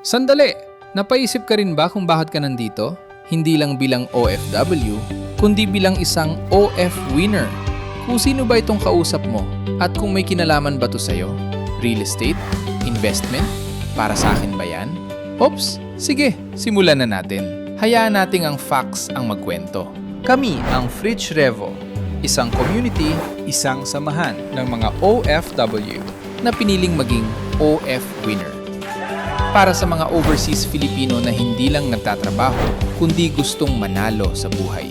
Sandali! Napaisip ka rin ba kung bakit ka nandito? Hindi lang bilang OFW, kundi bilang isang OF winner. Kung sino ba itong kausap mo at kung may kinalaman ba to sa'yo? Real estate? Investment? Para sa akin ba yan? Oops! Sige, simulan na natin. Hayaan nating ang facts ang magkwento. Kami ang Fridge Revo, isang community, isang samahan ng mga OFW na piniling maging OF winner. Para sa mga overseas Filipino na hindi lang nagtatrabaho, kundi gustong manalo sa buhay.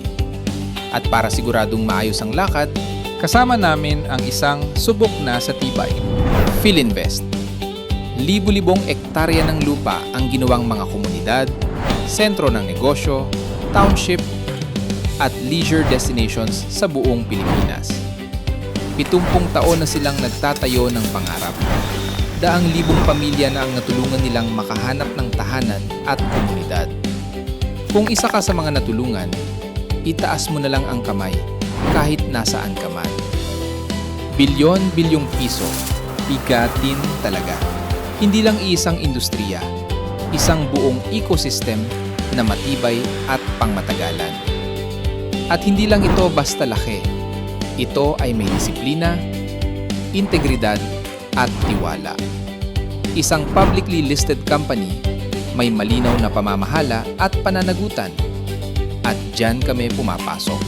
At para siguradong maayos ang lakad, kasama namin ang isang subok na sa tibay, Philinvest. Libu-libong ektarya ng lupa ang ginawang mga komunidad, sentro ng negosyo, township, at leisure destinations sa buong Pilipinas. 70 taon na silang nagtatayo ng pangarap. Daang libong pamilya na ang natulungan nilang makahanap ng tahanan at komunidad. Kung isa ka sa mga natulungan, itaas mo na lang ang kamay kahit nasaan ka man. Bilyon-bilyong piso, bigatin talaga. Hindi lang isang industriya, isang buong ecosystem na matibay at pangmatagalan. At hindi lang ito basta laki. Ito ay may disiplina, integridad, at tiwala. Isang publicly listed company, may malinaw na pamamahala at pananagutan. At dyan kami pumapasok.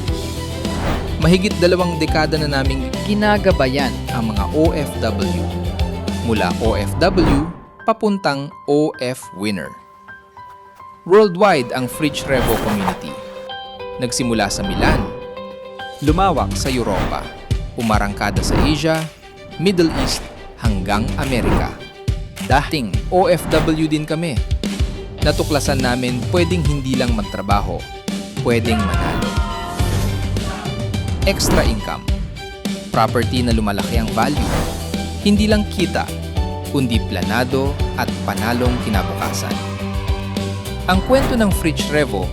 Mahigit 2 dekada na naming ginagabayan ang mga OFW. Mula OFW, papuntang OF winner. Worldwide ang Fridge Revo community. Nagsimula sa Milan, lumawak sa Europa, umarangkada sa Asia, Middle East, hanggang Amerika. Dating OFW din kami. Natuklasan namin pwedeng hindi lang magtrabaho, pwedeng manalo. Extra income. Property na lumalaki ang value. Hindi lang kita, kundi planado at panalong kinabukasan. Ang kwento ng Fridge Revo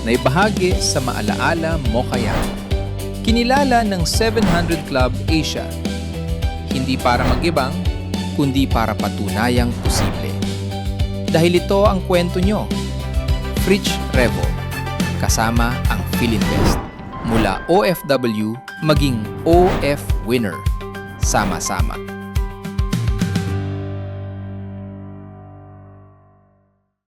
na ibahagi sa Maalaala Mo Kaya. Kinilala ng 700 Club Asia. Hindi para magibang, kundi para patunayang posible. Dahil ito ang kwento nyo. Fridge Revo, kasama ang Philinvest. Mula OFW maging OF winner. Sama-sama.